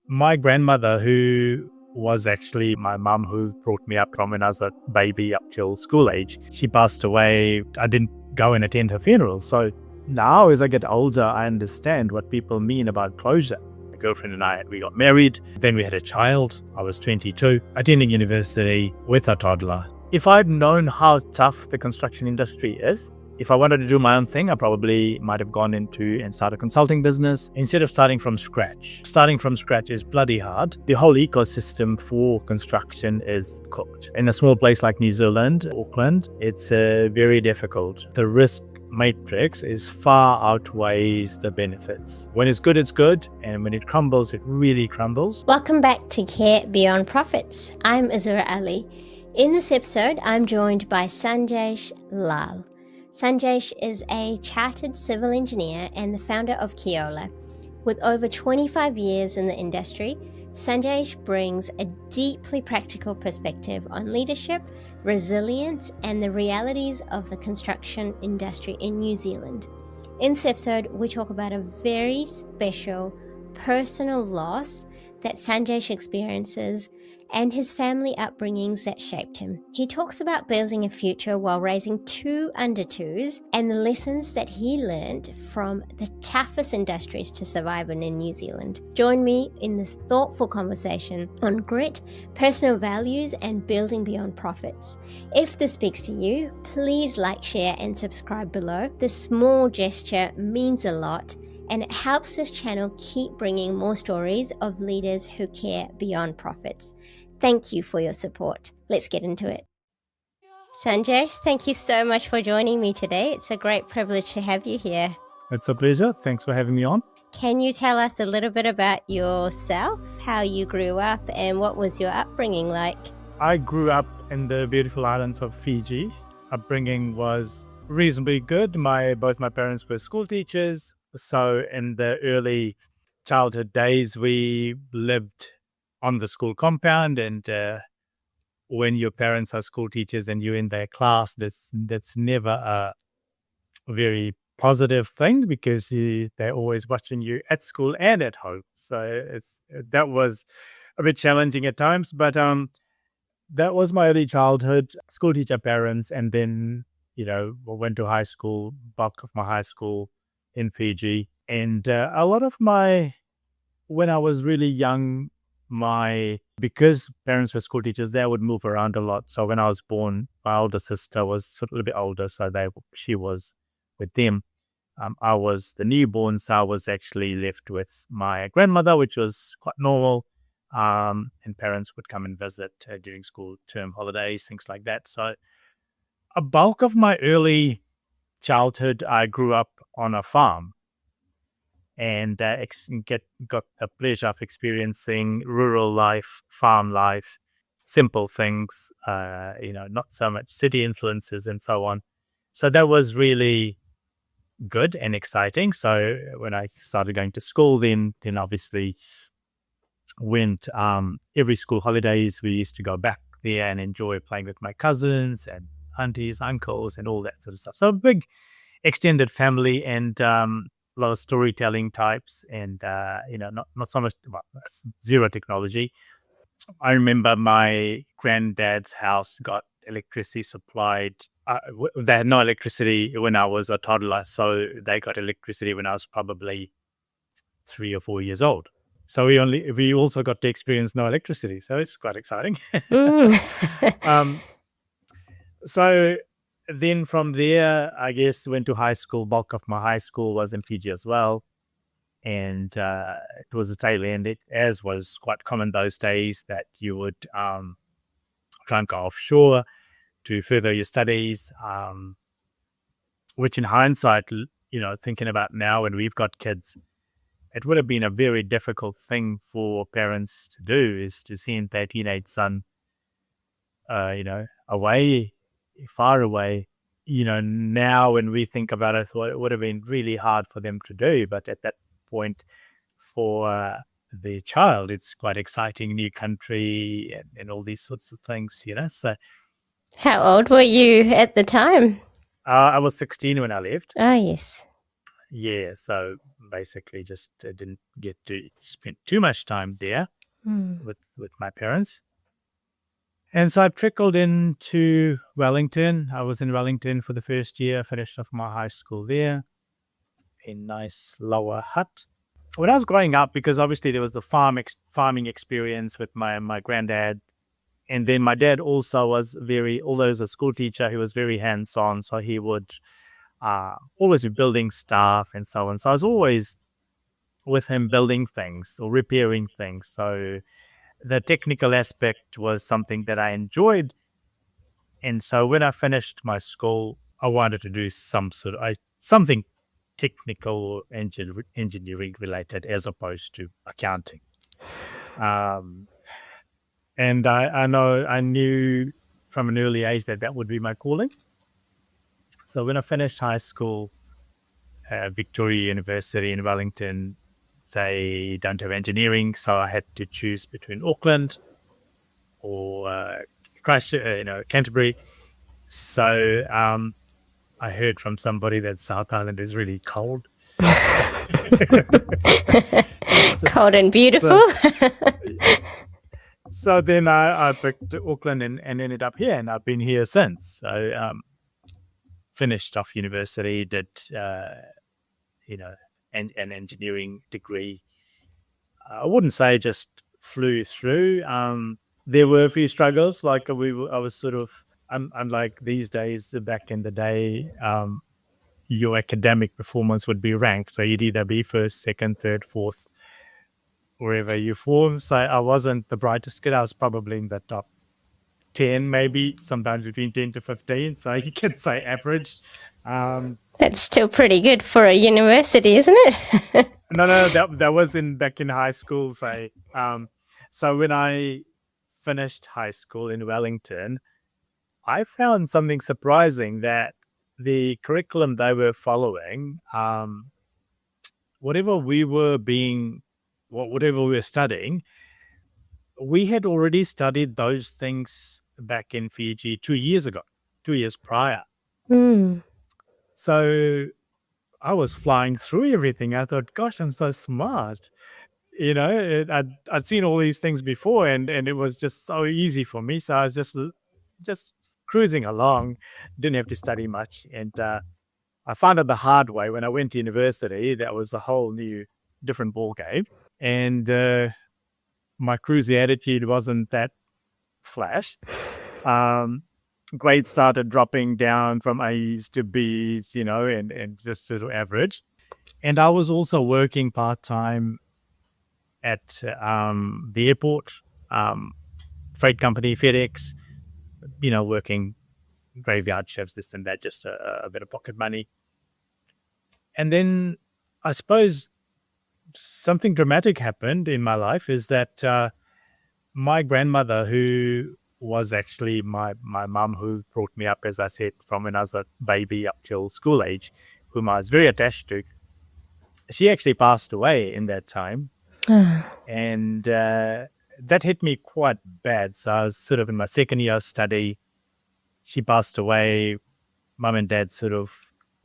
My grandmother, who was actually my mum who brought me up from when I was a baby up till school age, she passed away. I didn't go and attend her funeral. So now as I get older, I understand what people mean about closure. My girlfriend and I, we got married. Then we had a child. I was 22, attending university with a toddler. If I'd known how tough the construction industry is, if I wanted to do my own thing, I probably might have gone into and started a consulting business instead of starting from scratch. Starting from scratch is bloody hard. The whole ecosystem for construction is cooked. In a small place like New Zealand, Auckland, it's very difficult. The risk matrix is far outweighs the benefits. When it's good, and when it crumbles, it really crumbles. Welcome back to Care Beyond Profits. I'm Azura Ali. In this episode, I'm joined by Sanjesh Lal. Sanjesh is a chartered civil engineer and the founder of Keola. With over 25 years in the industry, Sanjesh brings a deeply practical perspective on leadership, resilience, and the realities of the construction industry in New Zealand. In this episode, we talk about a very special personal loss that Sanjesh experiences and his family upbringings that shaped him. He talks about building a future while raising two under-twos and the lessons that he learned from the toughest industries to survive in New Zealand. Join me in this thoughtful conversation on grit, personal values, and building beyond profits. If this speaks to you, please like, share, and subscribe below. This small gesture means a lot, and it helps this channel keep bringing more stories of leaders who care beyond profits. Thank you for your support. Let's get into it. Sanjesh, thank you so much for joining me today. It's a great privilege to have you here. It's a pleasure. Thanks for having me on. Can you tell us a little bit about yourself, how you grew up, and what was your upbringing like? I grew up in the beautiful islands of Fiji. Upbringing was reasonably good. Both my parents were school teachers. So in the early childhood days, we lived on the school compound, and when your parents are school teachers and you're in their class, that's never a very positive thing because they're always watching you at school and at home. So that was a bit challenging at times, but that was my early childhood. School teacher parents, and then went to high school, bulk of my high school in Fiji. And a lot of when I was really young, because parents were school teachers, they would move around a lot. So when I was born, my older sister was a little bit older, so she was with them. I was the newborn, so I was actually left with my grandmother, which was quite normal. And parents would come and visit during school term holidays, things like that. So a bulk of my early childhood, I grew up on a farm and got the pleasure of experiencing rural life, farm life, simple things, not so much city influences and so on. So that was really good and exciting. So when I started going to school, then obviously went every school holidays, we used to go back there and enjoy playing with my cousins and aunties, uncles, and all that sort of stuff. So a big extended family and a lot of storytelling types, and not so much zero technology. I remember my granddad's house got electricity supplied. They had no electricity when I was a toddler, so they got electricity when I was probably 3 or 4 years old. So we also got to experience no electricity. So it's quite exciting. So then from there, I guess went to high school. Bulk of my high school was in Fiji as well. And it was the tail end, as was quite common those days, that you would try and go offshore to further your studies, which in hindsight, thinking about now when we've got kids, it would have been a very difficult thing for parents to do, is to send their teenage son, away, far away. Now when we think about it would have been really hard for them to do. But at that point, for the child, it's quite exciting, new country and all these sorts of things, So, how old were you at the time? I was 16 when I left. Oh, yes. Yeah, so basically just didn't get to spend too much time there with my parents. And so I trickled into Wellington. I was in Wellington for the first year, finished off my high school there, a nice lower hut. When I was growing up, because obviously there was the farming experience with my granddad, and then my dad also was although he was a school teacher, he was very hands-on, so he would always be building stuff and so on. So I was always with him building things or repairing things. So the technical aspect was something that I enjoyed. And so when I finished my school, I wanted to do something technical or engineering related as opposed to accounting. And I knew from an early age that would be my calling. So when I finished high school, Victoria University in Wellington, they don't have engineering, so I had to choose between Auckland or Canterbury. So I heard from somebody that South Island is really cold. Cold and beautiful. So then I picked Auckland and ended up here, and I've been here since. So finished off university, did an engineering degree. I wouldn't say just flew through. There were a few struggles. Like I was sort of unlike these days. Back in the day, your academic performance would be ranked, so you'd either be first, second, third, fourth, wherever you form. So I wasn't the brightest kid. I was probably in the top 10, maybe sometimes between 10 to 15. So you could say average. That's still pretty good for a university, isn't it? No, that was back in high school. So when I finished high school in Wellington, I found something surprising, that the curriculum they were following, whatever we were studying, we had already studied those things back in Fiji 2 years prior. So I was flying through everything. I thought, gosh, I'm so smart. I'd seen all these things before, and it was just so easy for me. So I was just cruising along, didn't have to study much. And I found out the hard way when I went to university. That was a whole new, different ball game. And my cruisy attitude wasn't that flash. Grades started dropping down from A's to B's, and just sort of average. And I was also working part-time at the airport, freight company, FedEx, working graveyard shifts, this and that, just a bit of pocket money. And then I suppose something dramatic happened in my life, is that my grandmother, who was actually my mum, who brought me up, as I said, from when I was a baby up till school age, whom I was very attached to, she actually passed away in that time. And that hit me quite bad. So I was sort of in my second year of study. She passed away. Mum and dad sort of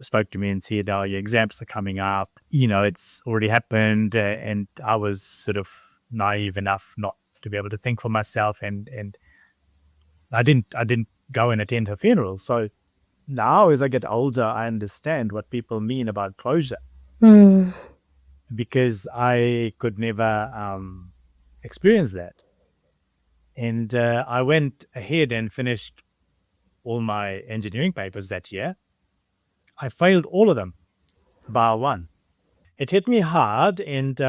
spoke to me and said, "Oh, your exams are coming up. It's already happened." And I was sort of naive enough not to be able to think for myself, and I didn't go and attend her funeral. So now, as I get older, I understand what people mean about closure, because I could never experience that. And I went ahead and finished all my engineering papers that year. I failed all of them, bar one. It hit me hard, and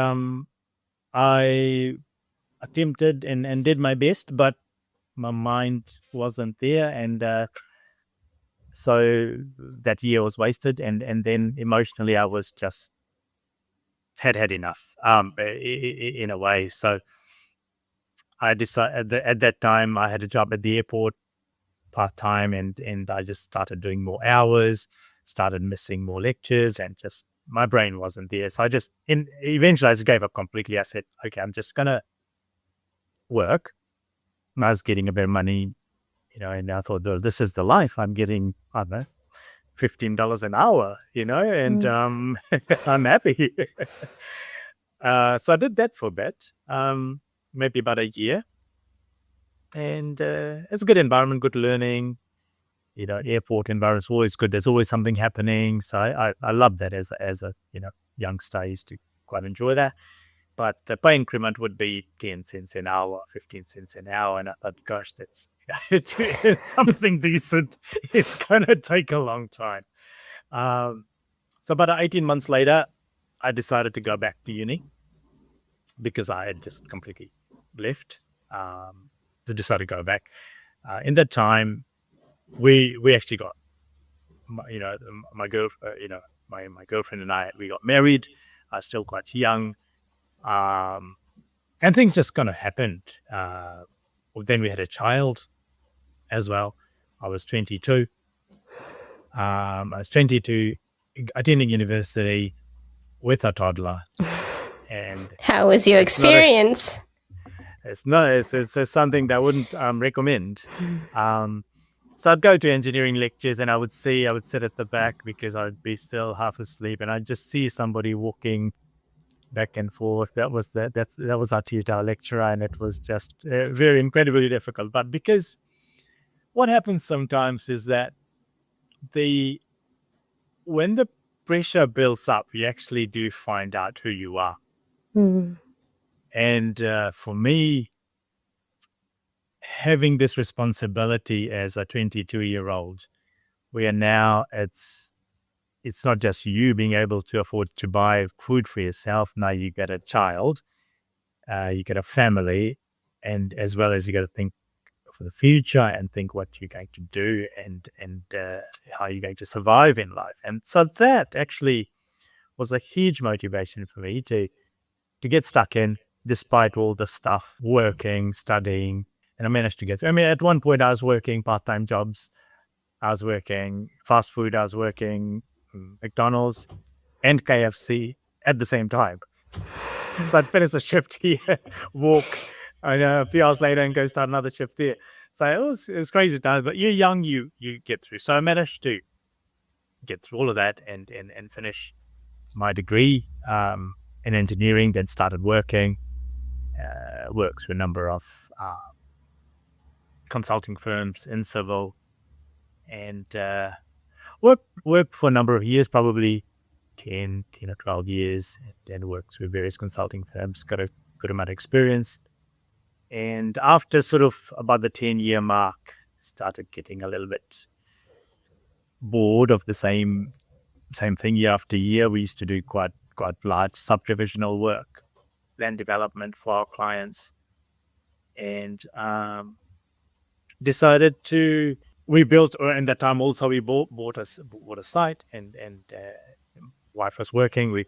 I attempted and did my best, but my mind wasn't there. And so that year was wasted. And then emotionally, I was just had enough in a way. So I decided at that time I had a job at the airport part-time, and I just started doing more hours, started missing more lectures, and just my brain wasn't there. So eventually I just gave up completely. I said, okay, I'm just going to work. And I was getting a bit of money, and I thought, this is the life I'm getting, I don't know, $15 an hour, and I'm happy. So I did that for a bit, maybe about a year. And it's a good environment, good learning. Airport environment's always good. There's always something happening. So I love that as a youngster. I used to quite enjoy that. But the pay increment would be 10 cents an hour, 15 cents an hour. And I thought, gosh, that's it's something decent. It's going to take a long time. So about 18 months later, I decided to go back to uni because I had just completely left. To decide to go back. In that time, we actually got, my girl, my girlfriend and I, we got married. I was still quite young. And things just kind of happened. Then we had a child as well. I was 22. Attending university with a toddler. And how was your experience? It's something that I wouldn't recommend. So I'd go to engineering lectures and I would sit at the back because I'd be still half asleep, and I'd just see somebody walking back and forth. That was our tutor, our lecturer, and it was just very incredibly difficult. But because what happens sometimes is that when the pressure builds up, you actually do find out who you are. And for me, having this responsibility as a 22-year-old, where now it's not just you being able to afford to buy food for yourself. Now you get a child, you get a family, and as well as you got to think for the future and think what you're going to do and how you're going to survive in life. And so that actually was a huge motivation for me to get stuck in, despite all the stuff, working, studying, and I managed to get through. I mean, at one point I was working part-time jobs. I was working fast food. I was working McDonald's and KFC at the same time. So I'd finish a shift here, walk, and a few hours later and go start another shift there. So it was crazy times, but you're young, you get through. So I managed to get through all of that and finish my degree in engineering, then started working, worked for a number of consulting firms in civil, and worked for a number of years, probably 10 or 12 years, and worked with various consulting firms, got a good amount of experience. And after sort of about the 10-year mark, started getting a little bit bored of the same thing year after year. We used to do quite large subdivisional work, land development for our clients, and decided to. We built, or in that time also we bought a site, and wife was working. We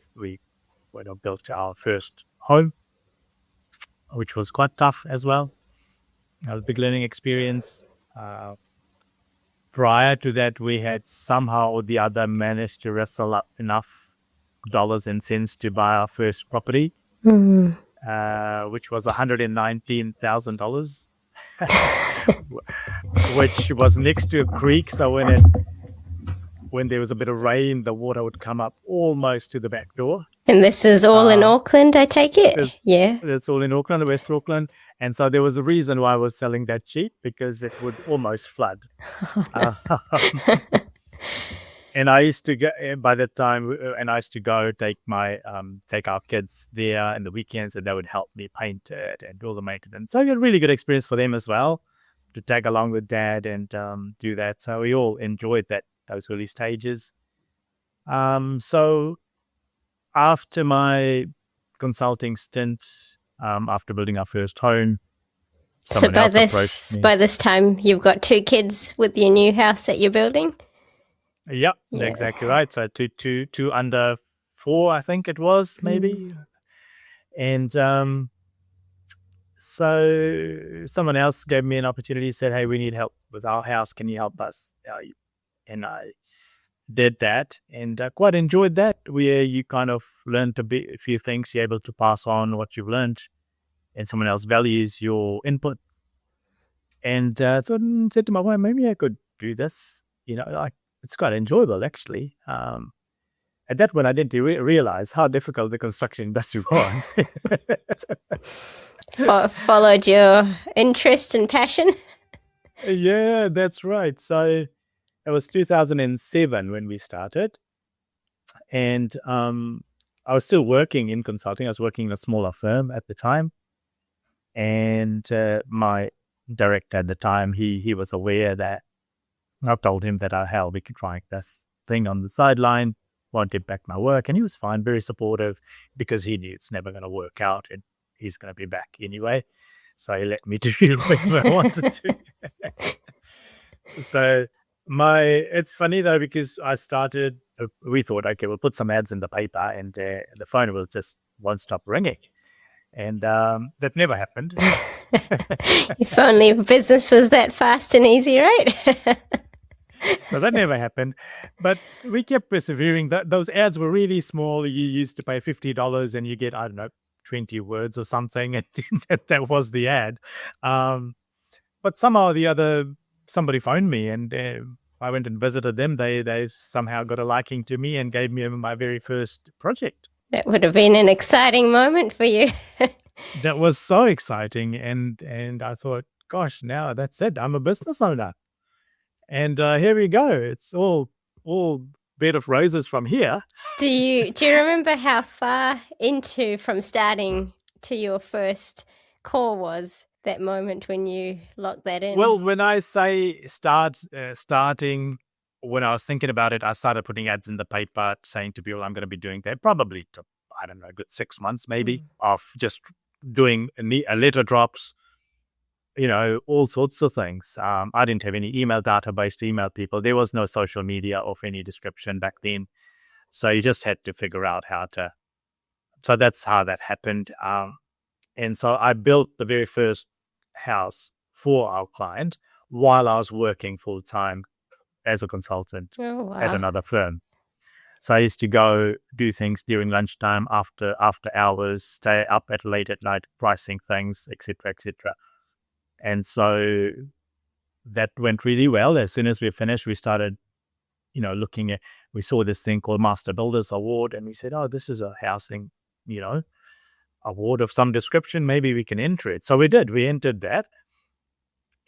built our first home, which was quite tough as well. A big learning experience. Prior to that, we had somehow or the other managed to wrestle up enough dollars and cents to buy our first property, which was $119,000, which was next to a creek. So when there was a bit of rain, the water would come up almost to the back door. And this is all in Auckland, I take it? Yeah. It's all in Auckland, West Auckland. And so there was a reason why I was selling that cheap, because it would almost flood. And I used to go, by that time, I used to go take our kids there in the weekends, and they would help me paint it and do all the maintenance. So I got a really good experience for them as well, to tag along with Dad and do that. So we all enjoyed those early stages. So after my consulting stint, after building our first home, by this time you've got 2 kids with your new house that you're building? Yeah, exactly right. So two under 4, I think it was, maybe. And so someone else gave me an opportunity, said, "Hey, we need help with our house. Can you help us?" And I did that, and quite enjoyed that, where you kind of learned a few things. You're able to pass on what you've learned, and someone else values your input. And said to my wife, maybe I could do this. it's quite enjoyable actually. At that point, I didn't realize how difficult the construction industry was. Followed your interest and passion. Yeah, that's right. So it was 2007 when we started, and I was still working in consulting. I was working in a smaller firm at the time, and my director at the time, he was aware that I told him that, hell, we could try this thing on the sideline, won't impact my work. And he was fine, very supportive, because he knew it's never going to work out and he's going to be back anyway. So he let me do whatever I wanted to. So it's funny though, because I started, we thought, okay, we'll put some ads in the paper and the phone will just won't stop ringing. And that never happened. If only business was that fast and easy, right? So that never happened. But we kept persevering. Those ads were really small. You used to pay $50 and you get, I don't know, 20 words or something. And that was the ad. But somehow or the other, somebody phoned me and I went and visited them. They somehow got a liking to me and gave me my very first project. That would have been an exciting moment for you. That was so exciting. And I thought, gosh, now that's it. I'm a business owner. And here we go. It's all bed of roses from here. Do you remember how far into from starting to your first call was that moment when you locked that in? Well, when I say starting, when I was thinking about it, I started putting ads in the paper saying to people I'm going to be doing that. Probably took, I don't know, a good 6 months maybe of just doing a letter drops, all sorts of things. I didn't have any email database to email people. There was no social media of any description back then. So you just had to figure out how to. So that's how that happened. And so I built the very first house for our client while I was working full time as a consultant at another firm. So I used to go do things during lunchtime, after hours, stay up late at night, pricing things, etc., etc. And so that went really well. As soon as we finished, we started, looking at, we saw this thing called Master Builders Award, and we said, oh, this is a housing, award of some description. Maybe we can enter it. So we did. We entered that.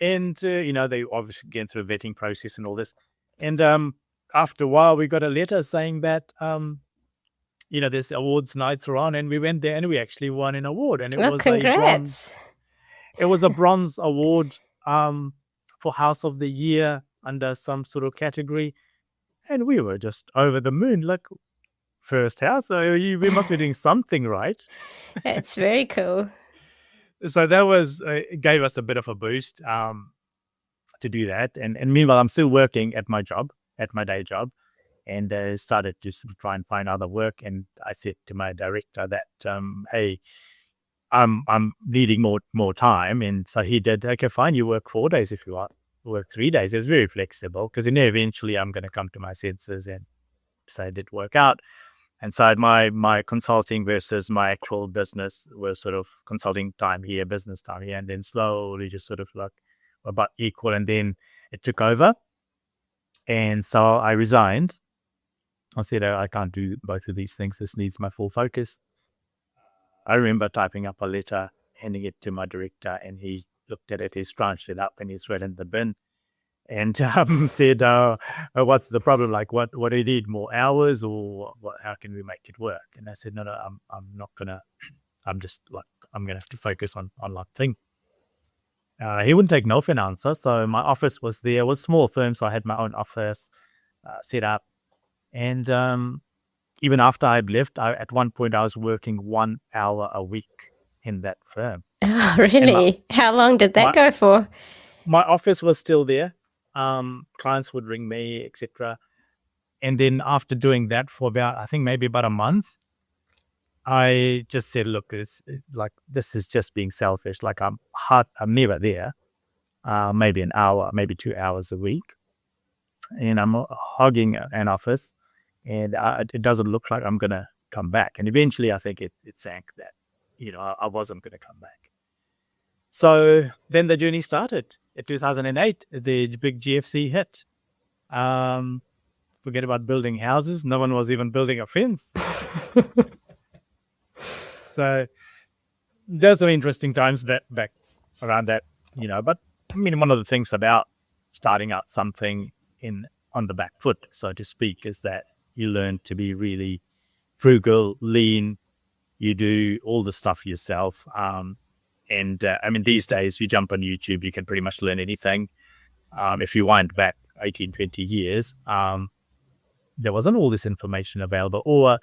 And, they obviously get through a vetting process and all this. And after a while, we got a letter saying that, this awards nights are on, and we went there and we actually won an award. And it was congrats. It was a bronze award for House of the Year under some sort of category. And we were just over the moon, like, first house. So we must be doing something right. That's very cool. So that was gave us a bit of a boost to do that. And meanwhile, I'm still working at my day job, and started to sort of try and find other work. And I said to my director that, hey, I'm needing more time. And so he did, okay, fine, you work 4 days if you want, work 3 days. It was very flexible, because eventually I'm going to come to my senses and say it did work out. And so my consulting versus my actual business was sort of consulting time here, business time here, and then slowly just sort of like about equal. And then it took over. And so I resigned. I said, I can't do both of these things. This needs my full focus. I remember typing up a letter, handing it to my director, and he looked at it, he scrunched it up, and he threw it in the bin. And said, what's the problem? Like, what do you need? More hours, or how can we make it work? And I said, no, I'm not gonna. I'm just like, I'm gonna have to focus on one thing. He wouldn't take no for an answer. So my office was there. It was a small firm, so I had my own office set up. And even after I'd left, at one point I was working 1 hour a week in that firm. Oh, really? How long did that go for? My office was still there. Clients would ring me, etc. And then after doing that for about, I think maybe about a month, I just said, look, it's like, this is just being selfish. Like, I'm never there. Maybe an hour, maybe 2 hours a week. And I'm hogging an office, and it doesn't look like I'm going to come back. And eventually I think it sank that, I wasn't going to come back. So then the journey started. In 2008, the big GFC hit. Forget about building houses. No one was even building a fence. So there's some interesting times back around that, But I mean, one of the things about starting out something on the back foot, so to speak, is that you learn to be really frugal, lean. You do all the stuff yourself. And I mean, these days you jump on YouTube, you can pretty much learn anything. If you wind back 18, 20 years, there wasn't all this information available, or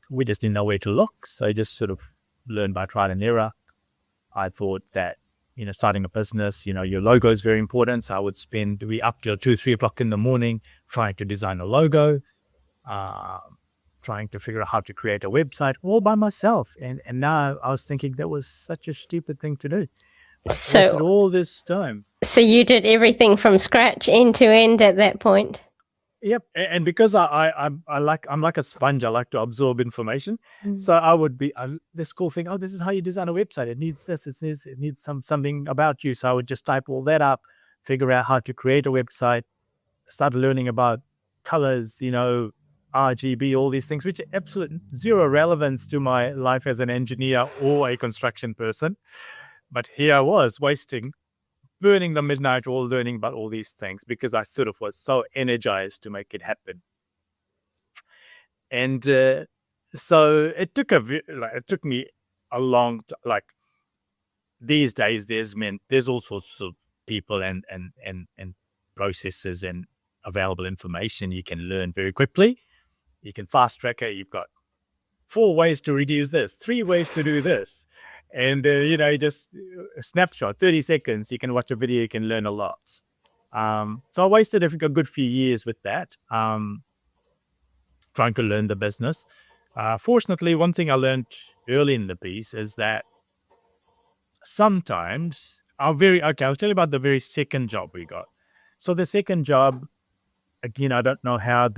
we just didn't know where to look. So I just sort of learned by trial and error. I thought that, starting a business, your logo is very important. So I would be up till 2, 3 o'clock in the morning trying to design a logo, trying to figure out how to create a website all by myself. And now I was thinking that was such a stupid thing to do. I wasted all this time. So you did everything from scratch, end to end at that point? Yep, and because I'm like a sponge, I like to absorb information. So I would be this cool thing. Oh, this is how you design a website. It needs this. It needs something about you. So I would just type all that up, figure out how to create a website, start learning about colors, RGB, all these things, which are absolute zero relevance to my life as an engineer or a construction person. But here I was burning the midnight oil, learning about all these things because I sort of was so energized to make it happen. And so it took me a long these days there's all sorts of people and processes and available information you can learn very quickly. You can fast track it. You've got 4 ways to reduce this, 3 ways to do this. And, just a snapshot, 30 seconds, you can watch a video, you can learn a lot. So I wasted a good few years with that, trying to learn the business. Fortunately, one thing I learned early in the piece is that sometimes I'll tell you about the very second job we got. So the second job, again, I don't know how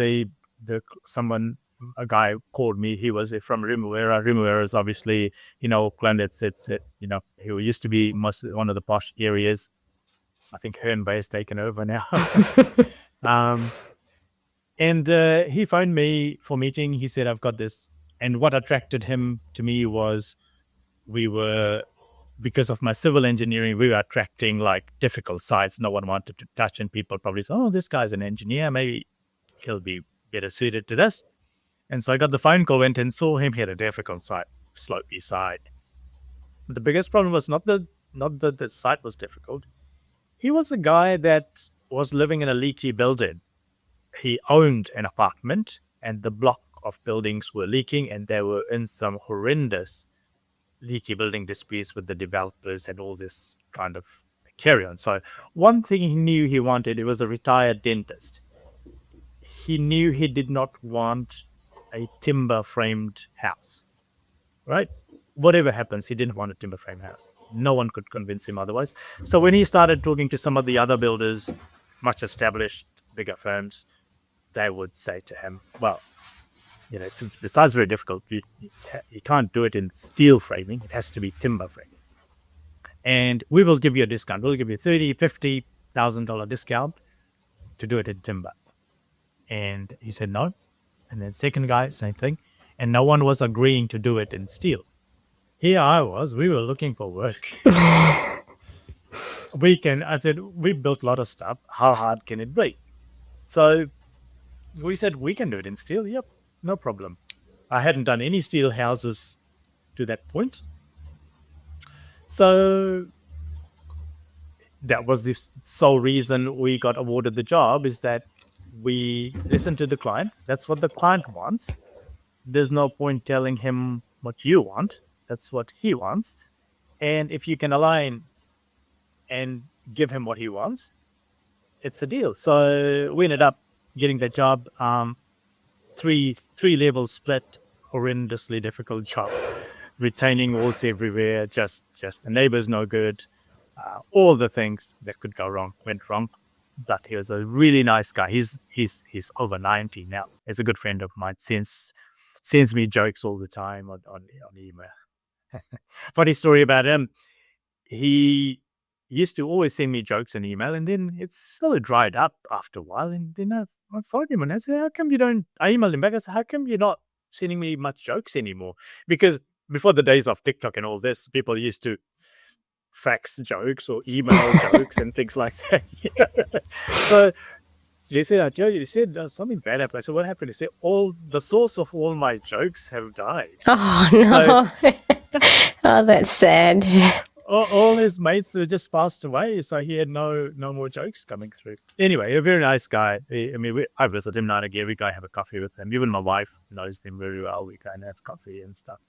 a guy called me. He was from Remuera. Remuera is obviously, Auckland. He used to be one of the posh areas. I think Herne Bay has taken over now. And he phoned me for meeting. He said, I've got this. And what attracted him to me was because of my civil engineering, we were attracting difficult sites no one wanted to touch. And people probably said, oh, this guy's an engineer. Maybe he'll be better suited to this. And so I got the phone call, went and saw him. He had a difficult site, slopey side. But the biggest problem was not that the site was difficult. He was a guy that was living in a leaky building. He owned an apartment and the block of buildings were leaking and they were in some horrendous leaky building disputes with the developers and all this kind of carry on. So one thing he knew he wanted, it was a retired dentist. He knew he did not want a timber framed house, right? Whatever happens, he didn't want a timber frame house. No one could convince him otherwise. So when he started talking to some of the other builders, much established, bigger firms, they would say to him, well, the site's very difficult. You can't do it in steel framing. It has to be timber framing. And we will give you a discount. We'll give you $30,000, $50,000 discount to do it in timber. And he said no. And then second guy, same thing. And no one was agreeing to do it in steel. Here I was, we were looking for work. I said, we built a lot of stuff. How hard can it be? So we said, we can do it in steel. Yep, no problem. I hadn't done any steel houses to that point. So that was the sole reason we got awarded the job, is that we listen to the client. That's what the client wants. There's no point telling him what you want. That's what he wants. And if you can align and give him what he wants, it's a deal. So we ended up getting the job. 3 levels split, horrendously difficult job. Retaining walls everywhere, just the neighbors no good. All the things that could go wrong went wrong. But he was a really nice guy. He's over 90 now. He's a good friend of mine. Sends me jokes all the time on email. Funny story about him. He used to always send me jokes in email, and then it's sort of dried up after a while. And then I phoned him and I said, "How come you don't?" I emailed him back. I said, "How come you're not sending me much jokes anymore?" Because before the days of TikTok and all this, people used to fax jokes or email jokes and things like that. So they said, "You said something bad happened." I said, "What happened?" He said, "All the source of all my jokes have died." Oh, no. So Oh, that's sad. all his mates have just passed away, so he had no more jokes coming through. Anyway, a very nice guy. I visit him now and again. We go have a coffee with him. Even my wife knows him very well. We go and have coffee and stuff.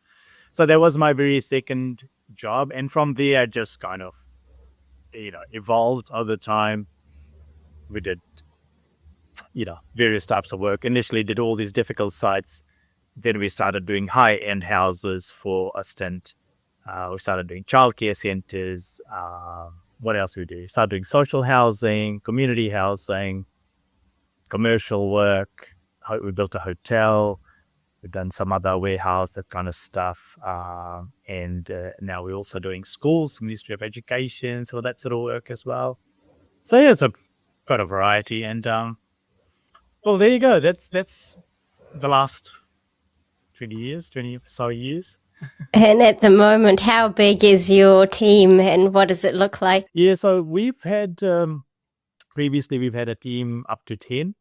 So that was my very second job, and from there, I just kind of, evolved over time. We did, various types of work. Initially, did all these difficult sites. Then we started doing high-end houses for a stint. We started doing childcare centers. What else we do? Started doing social housing, community housing, commercial work. We built a hotel. We've done some other warehouse, that kind of stuff. And now we're also doing schools, Ministry of Education, so that sort of work as well. So yeah, it's quite a variety. And well, there you go. That's the last 20 or so years. And at the moment, how big is your team and what does it look like? Yeah, so we've had, previously we've had a team up to 10.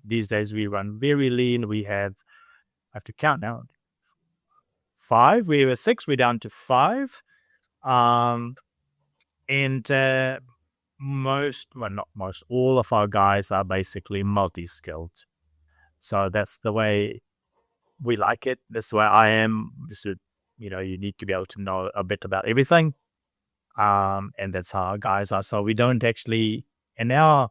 These days we run very lean. We have, I have to count now, 5. We were 6, we're down to 5. And not most, all of our guys are basically multi-skilled. So that's the way we like it. That's the way I am. You need to be able to know a bit about everything. And that's how our guys are. So we don't actually, and our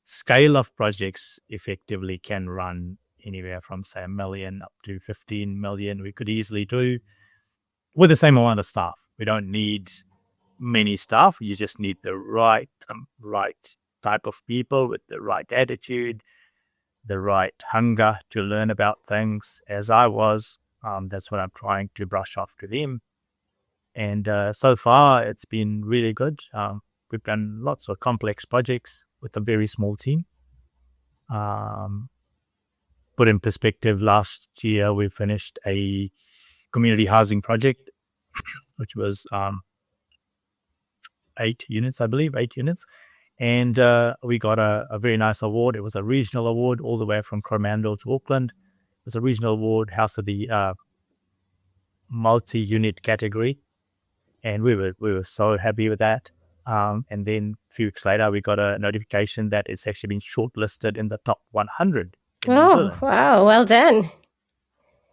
scale of projects effectively can run anywhere from, say, 1 million up to 15 million. We could easily do with the same amount of staff. We don't need many staff. You just need the right type of people with the right attitude, the right hunger to learn about things, as I was. That's what I'm trying to brush off to them. And so far, it's been really good. We've done lots of complex projects with a very small team. Put in perspective, last year we finished a community housing project, which was 8 units, I believe, 8 units. And we got a very nice award. It was a regional award all the way from Coromandel to Auckland. It was a regional award, House of the multi-unit category. And we were so happy with that. And then a few weeks later, we got a notification that it's actually been shortlisted in the top 100 in New Zealand. Wow, well done.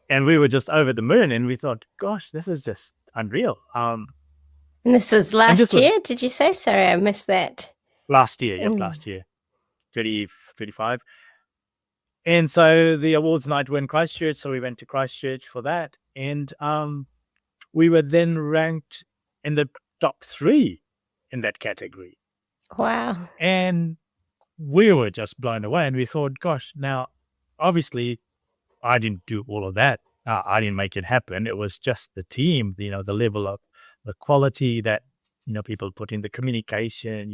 And we were just over the moon, and we thought, gosh, this is just unreal. And this was last year, did you say? Sorry, I missed that. Last year, last year, 2025. And so the awards night were in Christchurch, so we went to Christchurch for that. And we were then ranked in the top 3 in that category. Wow. And we were just blown away, and we thought, gosh, now, obviously, I didn't do all of that. I didn't make it happen. It was just the team, the level of the quality that, people put in, the communication,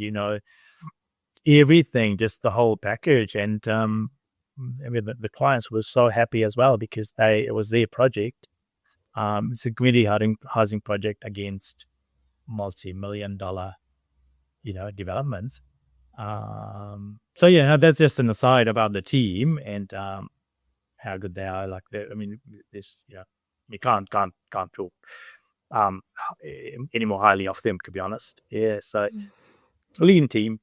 everything, just the whole package. And the clients were so happy as well, because it was their project. It's a community housing project against multi-million-dollar, developments. So yeah, that's just an aside about the team and how good they are. Like, this, you can't talk any more highly of them, to be honest. Yeah, so lean team.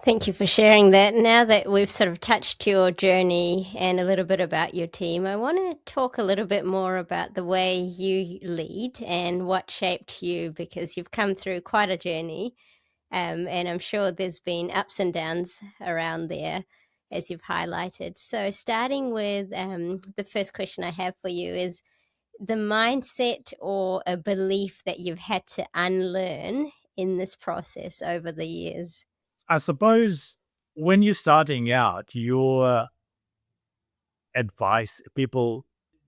Thank you for sharing that. Now that we've sort of touched your journey and a little bit about your team, I want to talk a little bit more about the way you lead and what shaped you, because you've come through quite a journey. And I'm sure there's been ups and downs around there, as you've highlighted. So starting with the first question I have for you is the mindset or a belief that you've had to unlearn in this process over the years. I suppose when you're starting out, your advice, people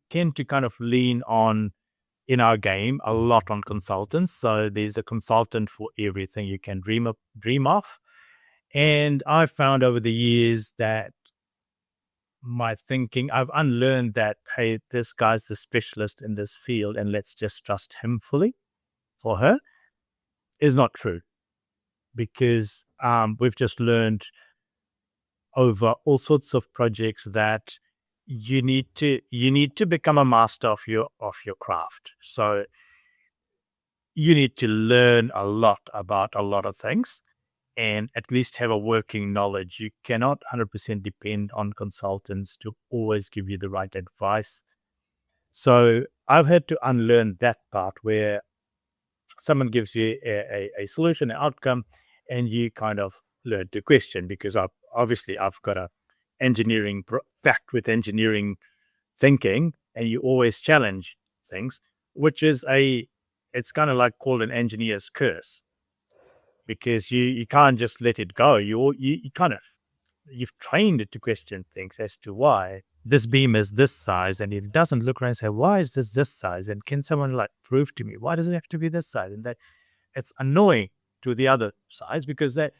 tend to kind of lean on in our game a lot on consultants. So there's a consultant for everything you can dream of. And I've found over the years that my thinking, I've unlearned that, hey, this guy's the specialist in this field and let's just trust him fully for her, is not true, because we've just learned over all sorts of projects that you need to become a master of your craft. So you need to learn a lot about a lot of things and at least have a working knowledge. You cannot 100% depend on consultants to always give you the right advice. So I've had to unlearn that part where someone gives you a solution, an outcome, and you kind of learn to question, because I've got a engineering fact with engineering thinking, and you always challenge things, which is it's kind of like called an engineer's curse, because you can't just let it go. You kind of, you've trained it to question things as to why this beam is this size, and it doesn't look right, and say, why is this size? And can someone like prove to me why does it have to be this size? And that it's annoying to the other sides, because that,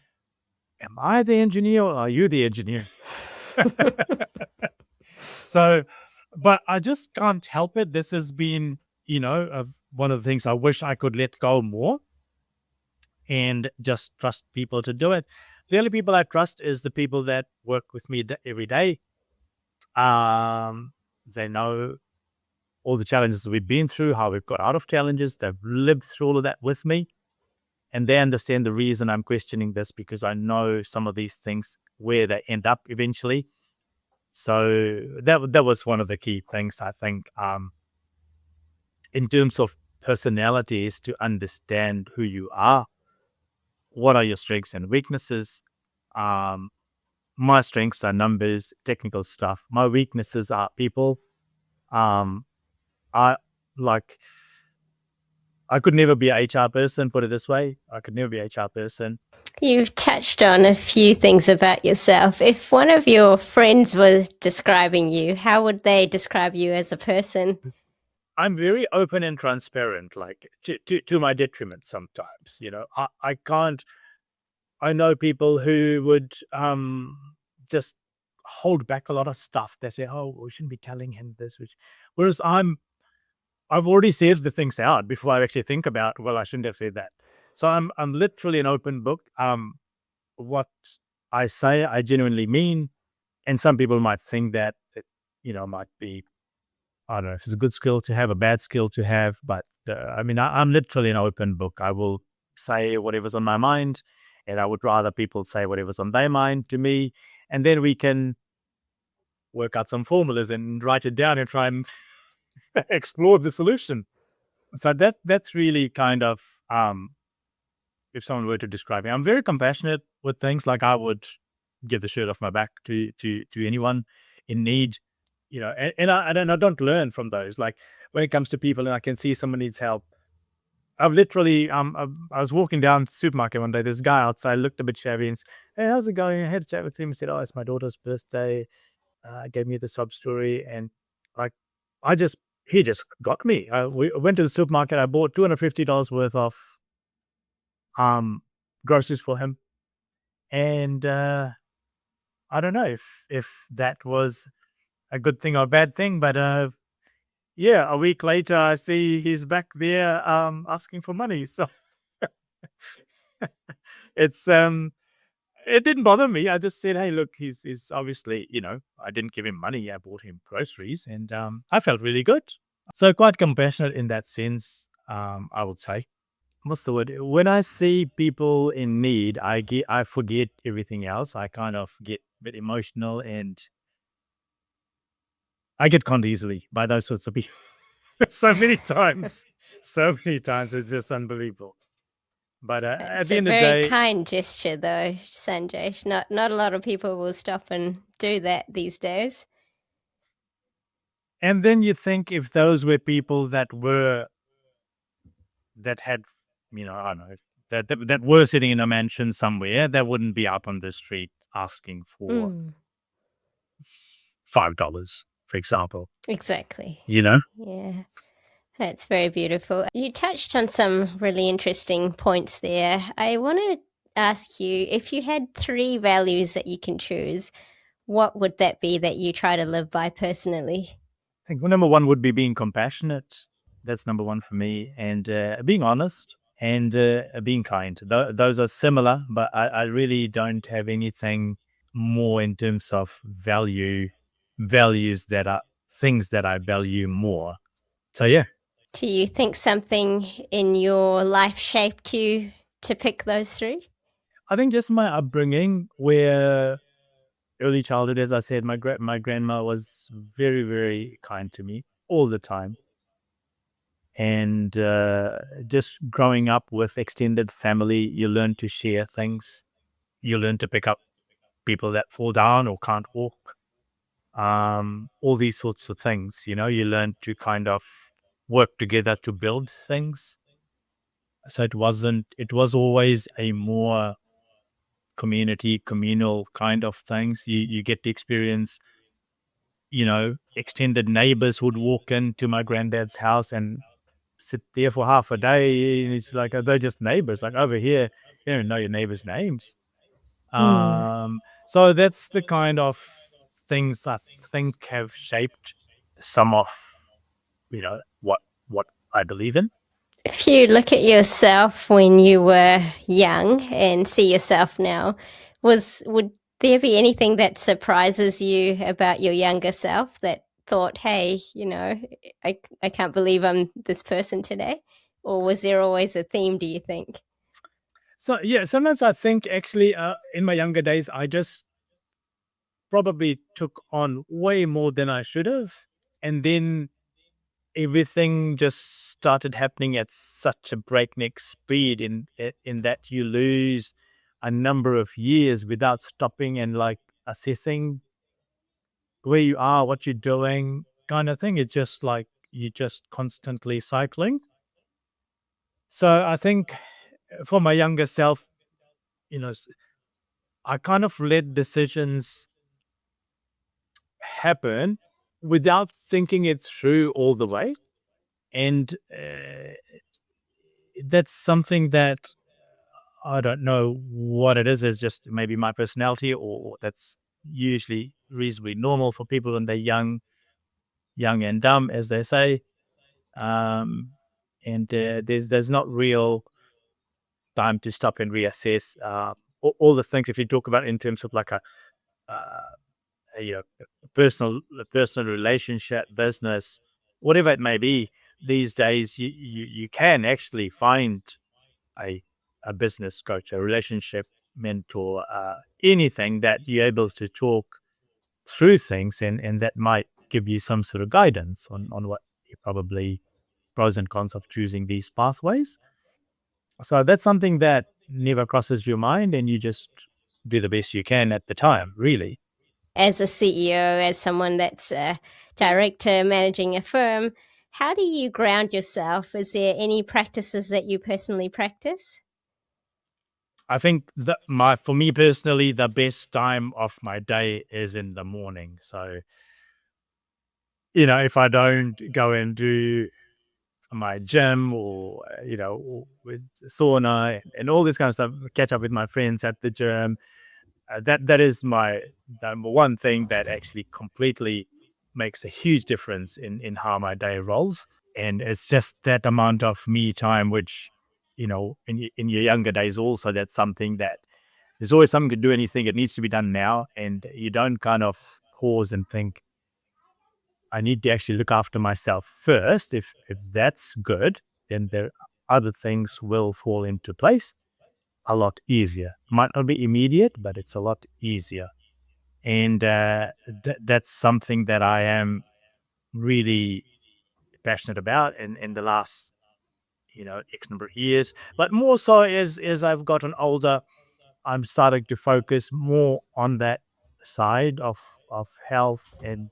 am I the engineer or are you the engineer? So, but I just can't help it. This has been, one of the things I wish I could let go more and just trust people to do it. The only people I trust is the people that work with me every day. They know all the challenges we've been through, how we've got out of challenges. They've lived through all of that with me. And they understand the reason I'm questioning this, because I know some of these things, where they end up eventually. So that was one of the key things, I think, in terms of personality, is to understand who you are. What are your strengths and weaknesses? My strengths are numbers, technical stuff. My weaknesses are people. I could never be an HR person, put it this way. I could never be an HR person. You've touched on a few things about yourself. If one of your friends was describing you, how would they describe you as a person? I'm very open and transparent, like to my detriment sometimes. I can't. I know people who would just hold back a lot of stuff. They say, "Oh, we shouldn't be telling him this," whereas I've already said the things out before I actually think about, well, I shouldn't have said that. So I'm literally an open book. What I say, I genuinely mean, and some people might think that it, might be, I don't know if it's a good skill to have, a bad skill to have, but I'm literally an open book. I will say whatever's on my mind, and I would rather people say whatever's on their mind to me, and then we can work out some formulas and write it down and try and explore the solution. So that's really kind of, if someone were to describe me, I'm very compassionate with things. Like, I would give the shirt off my back to anyone in need, and I don't learn from those. Like, when it comes to people and I can see someone needs help, I've literally, I was walking down the supermarket one day. This guy outside looked a bit shabby and said, "Hey, how's it going?" I had a chat with him. He said, "Oh, it's my daughter's birthday." Gave me the sub story, and like, he just got me. We went to the supermarket. I bought $250 worth of groceries for him, and I don't know if that was a good thing or a bad thing, but yeah, a week later, I see he's back there asking for money. So it's it didn't bother me. I just said, "Hey, look, he's obviously, I didn't give him money. I bought him groceries, and I felt really good." So quite compassionate in that sense, I would say. What's the word? When I see people in need, I forget everything else. I kind of get a bit emotional, and I get conned easily by those sorts of people. So many times, it's just unbelievable. But at It's the a end of the very day, kind gesture, though, Sanjesh. Not a lot of people will stop and do that these days. and then you think, if those were people that had, I don't know, that were sitting in a mansion somewhere, that wouldn't be out on the street asking for $5, for example. Exactly. You know, Yeah. That's very beautiful. You touched on some really interesting points there. I want to ask you if you had three values that you can choose, what would that be that you try to live by personally? I think number one would be being compassionate. That's number one for me, and being honest and being kind. Those are similar, but I really don't have anything more in terms of values that are things that I value more. So yeah, Do you think something in your life shaped you to pick those three? I think just my upbringing, where early childhood, as I said, my grandma was very kind to me all the time, and just growing up with extended family, you learn to share things. You learn to pick up people that fall down or can't walk. All these sorts of things. You learn to kind of work together to build things. So it wasn't. It was always a more communal kind of things. You get to experience. Extended neighbors would walk into my granddad's house and sit there for half a day. And it's like they're just neighbors. Like over here, you don't know your neighbors' names. Hmm. So that's the kind of things I think have shaped some of what I believe in. If you look at yourself when you were young and see yourself now, would there be anything that surprises you about your younger self that thought, hey, I can't believe I'm this person today? Or was there always a theme, do you think? So yeah, sometimes I think actually in my younger days I just probably took on way more than I should have, and then everything just started happening at such a breakneck speed in that you lose a number of years without stopping and like assessing where you are, what you're doing, kind of thing. It's just like you're just constantly cycling. So I think for my younger self, you know, I kind of let decisions happen without thinking it through all the way. And that's something that I don't know what it is. It's just maybe my personality, or that's usually reasonably normal for people when they're young and dumb, as they say. Um, and there's not real time to stop and reassess all the things. If you talk about it in terms of like uh, a personal relationship, business, whatever it may be, these days you can actually find a a business coach, a relationship mentor, anything that you're able to talk through things, and that might give you some sort of guidance on what you probably pros and cons of choosing these pathways. So that's something that never crosses your mind, and you just do the best you can at the time, really. As a CEO, as someone that's a director managing a firm, how do you ground yourself? Is there any practices that you personally practice? I think that for me personally, the best time of my day is in the morning. So, if I don't go and do my gym, or or with sauna and all this kind of stuff, catch up with my friends at the gym, that is my number one thing that actually completely makes a huge difference in how my day rolls. And it's just that amount of me time, which in your younger days also, that's something that there's always something to do, anything it needs to be done now, and you don't kind of pause and think, I need to actually look after myself first. If that's good, then there other things will fall into place a lot easier. Might not be immediate, but it's a lot easier. And that's something that I am really passionate about in the last X number of years. But more so as I've gotten older, I'm starting to focus more on that side of health and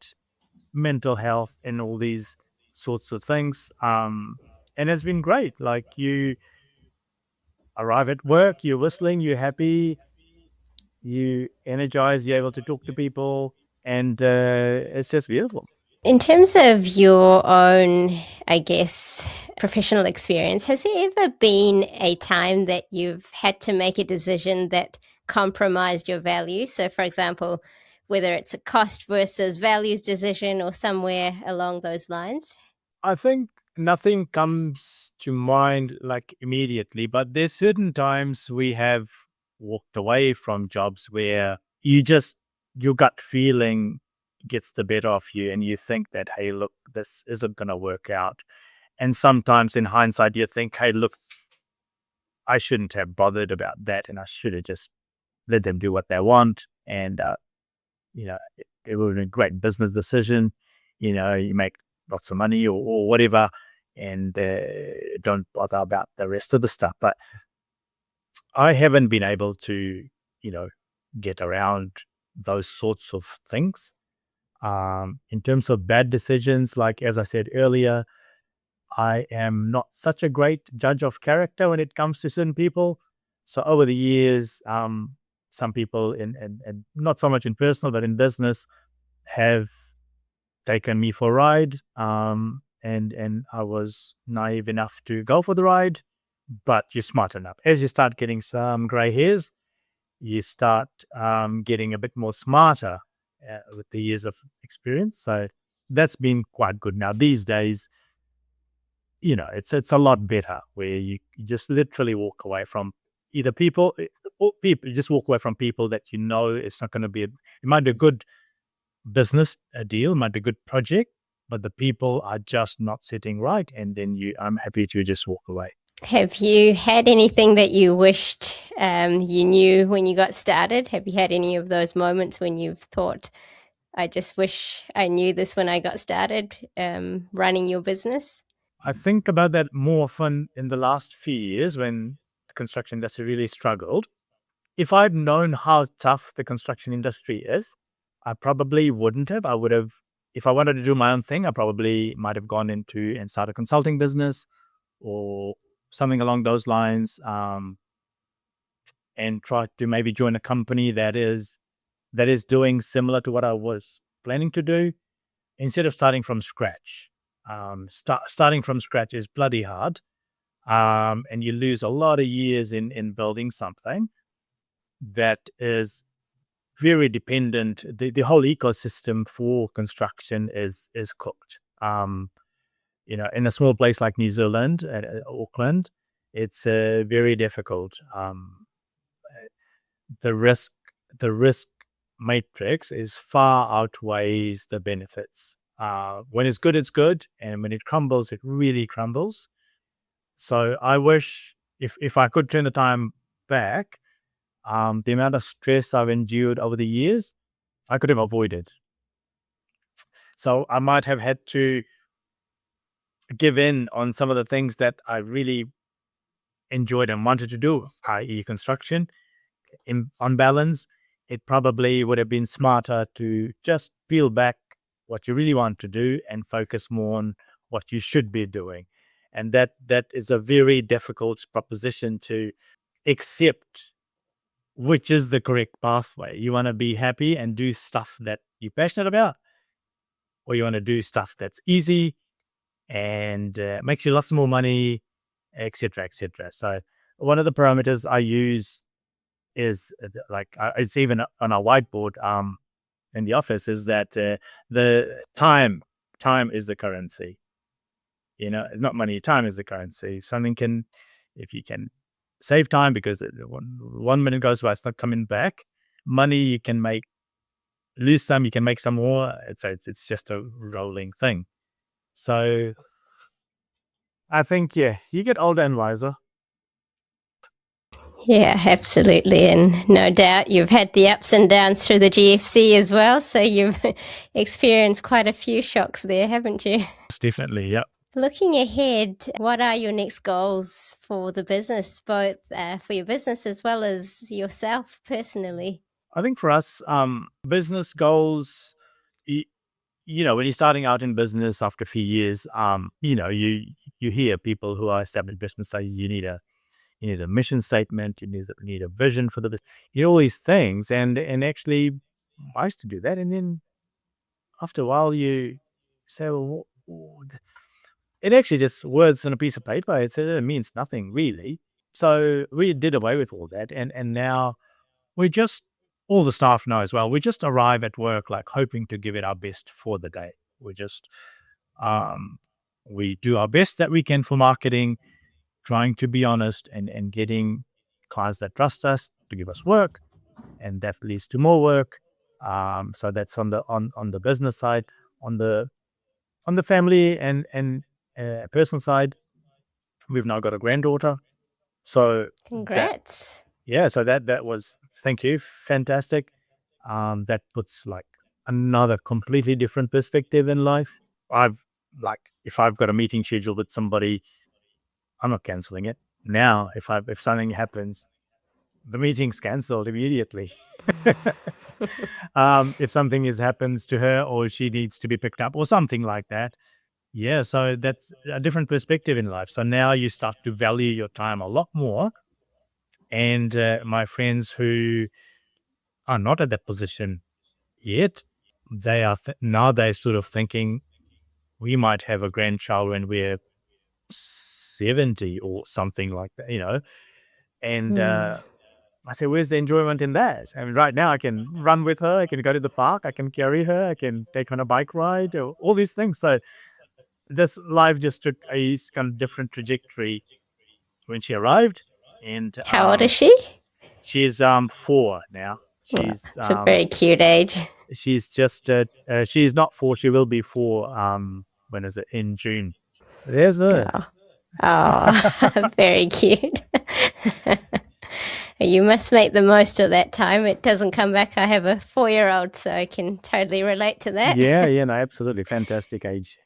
mental health and all these sorts of things. And it's been great. Like, you arrive at work, you're whistling, you're happy, you energize, you're able to talk to people, and it's just beautiful. In terms of your own, I guess, professional experience, has there ever been a time that you've had to make a decision that compromised your values? So, for example, whether it's a cost versus values decision or somewhere along those lines? I think nothing comes to mind like immediately, but there's certain times we have walked away from jobs where your gut feeling gets the better of you and you think that, hey, look, this isn't going to work out. And sometimes in hindsight, you think, hey, look, I shouldn't have bothered about that and I should have just let them do what they want. And, it would have been a great business decision. You make lots of money or whatever and don't bother about the rest of the stuff. But I haven't been able to, get around those sorts of things. In terms of bad decisions, like as I said earlier, I am not such a great judge of character when it comes to certain people. So over the years, some people in not so much in personal, but in business have taken me for a ride. And I was naive enough to go for the ride, but you're smart enough. As you start getting some gray hairs, you start getting a bit more smarter with the years of experience. So that's been quite good. Now these days, it's a lot better where you just literally walk away from either people or people. You just walk away from people that it's not going to be. It might be a good business deal, might be a good project, but the people are just not sitting right, and then I'm happy to just walk away. Have you had anything that you wished you knew when you got started? Have you had any of those moments when you've thought, I just wish I knew this when I got started running your business? I think about that more often in the last few years when the construction industry really struggled. If I'd known how tough the construction industry is, I probably wouldn't have. I would have, if I wanted to do my own thing, I probably might have gone into and started a consulting business or something along those lines, and tried to maybe join a company that is doing similar to what I was planning to do instead of starting from scratch. Starting from scratch is bloody hard, and you lose a lot of years in building something that is very dependent. The whole ecosystem for construction is cooked. In a small place like New Zealand, Auckland, it's very difficult. The risk matrix is far outweighs the benefits. When it's good, and when it crumbles, it really crumbles. So I wish if I could turn the time back, the amount of stress I've endured over the years, I could have avoided. So I might have had to give in on some of the things that I really enjoyed and wanted to do, i.e. construction. On balance, it probably would have been smarter to just peel back what you really want to do and focus more on what you should be doing. And that is a very difficult proposition to accept, which is the correct pathway. You want to be happy and do stuff that you're passionate about, or you want to do stuff that's easy and makes you lots more money, etc., etc. So one of the parameters I use is it's even on our whiteboard in the office, is that the time is the currency. It's not money. Time is the currency. If you can save time because 1 minute goes by, it's not coming back. Money you can lose some, you can make some more. It's just a rolling thing. So I think, you get older and wiser. Yeah, absolutely. And no doubt you've had the ups and downs through the GFC as well. So you've experienced quite a few shocks there, haven't you? Definitely, yeah. Looking ahead, what are your next goals for the business, both for your business as well as yourself personally? I think for us, business goals, when you're starting out in business after a few years, you hear people who are established business say you need a mission statement, you need a vision for the business, all these things, and actually, I used to do that, and then after a while, you say, well, it actually just words on a piece of paper. It means nothing really. So we did away with all that, and now we just, all the staff know as well, we just arrive at work like hoping to give it our best for the day. We just we do our best that we can for marketing, trying to be honest and getting clients that trust us to give us work, and that leads to more work. So that's on the business side. On the family and personal side, we've now got a granddaughter. So Congrats. so that was, thank you, fantastic. That puts like another completely different perspective in life. If I've got a meeting scheduled with somebody, I'm not canceling it. Now, if something happens, the meeting's cancelled immediately. If something happens to her or she needs to be picked up or something like that. Yeah, so that's a different perspective in life. So now you start to value your time a lot more. And my friends who are not at that position yet, they are now they're sort of thinking we might have a grandchild when we're 70 or something like that, And I say, where's the enjoyment in that? I mean, right now I can run with her, I can go to the park, I can carry her, I can take her on a bike ride, or all these things. So this life just took a kind of different trajectory when she arrived. And how old is she? She's 4 now. She's it's a very cute age. She's just she's not 4. She will be 4. When is it? In June. There's her. Oh, very cute. You must make the most of that time. It doesn't come back. I have a 4-year-old, so I can totally relate to that. Yeah, no, absolutely. Fantastic age.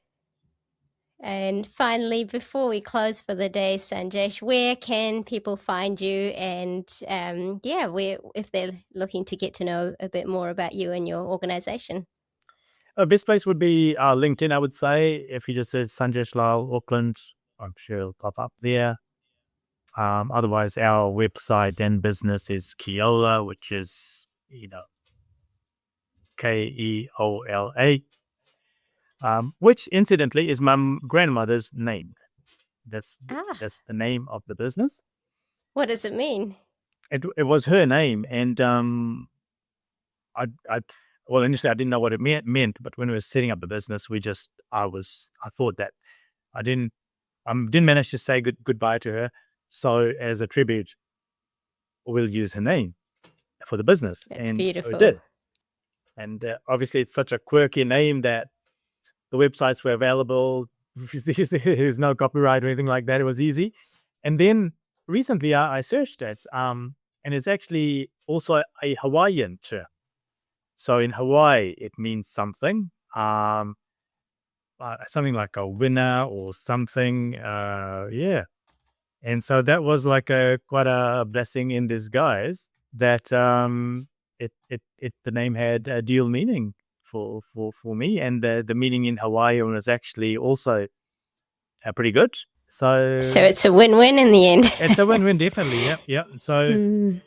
And finally, before we close for the day, Sanjesh, where can people find you? And if they're looking to get to know a bit more about you and your organization. Best place would be LinkedIn, I would say. If you just search Sanjesh Lal, Auckland, I'm sure it'll pop up there. Otherwise, our website and business is Keola, which is, Keola. Which incidentally is my grandmother's name. That's the name of the business. What does it mean? It was her name, and initially I didn't know what it meant, but when we were setting up the business, I thought that I didn't manage to say goodbye to her. So as a tribute, we'll use her name for the business. That's beautiful. We did. And obviously it's such a quirky name that the websites were available. There's no copyright or anything like that. It was easy. And then recently I searched it, and it's actually also a Hawaiian term. So in Hawaii, it means something, something like a winner or something. And so that was like quite a blessing in disguise that the name had a dual meaning for me, and the meaning in Hawaii was actually also pretty good. So it's a win-win in the end. It's a win-win, definitely. Yeah. So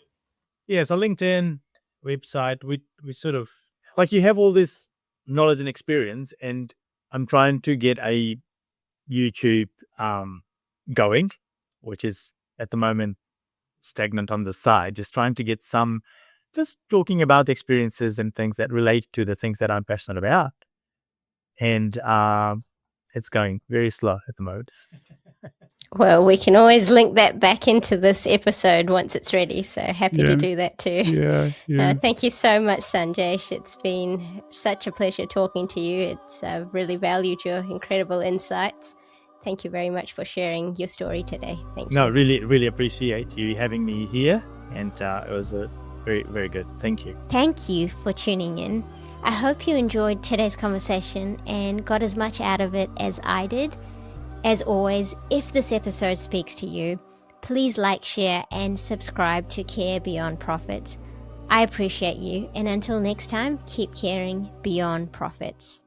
so LinkedIn, website, we sort of like, you have all this knowledge and experience, and I'm trying to get a YouTube going, which is at the moment stagnant on the side, just trying to get just talking about experiences and things that relate to the things that I'm passionate about. And it's going very slow at the moment. Well, we can always link that back into this episode once it's ready. So happy to do that too. Yeah. Thank you so much, Sanjesh. It's been such a pleasure talking to you. I've really valued your incredible insights. Thank you very much for sharing your story today. Thank you. No, really, really appreciate you having me here. And it was very, very good. Thank you. Thank you for tuning in. I hope you enjoyed today's conversation and got as much out of it as I did. As always, if this episode speaks to you, please like, share, and subscribe to Care Beyond Profits. I appreciate you, and until next time, keep caring beyond profits.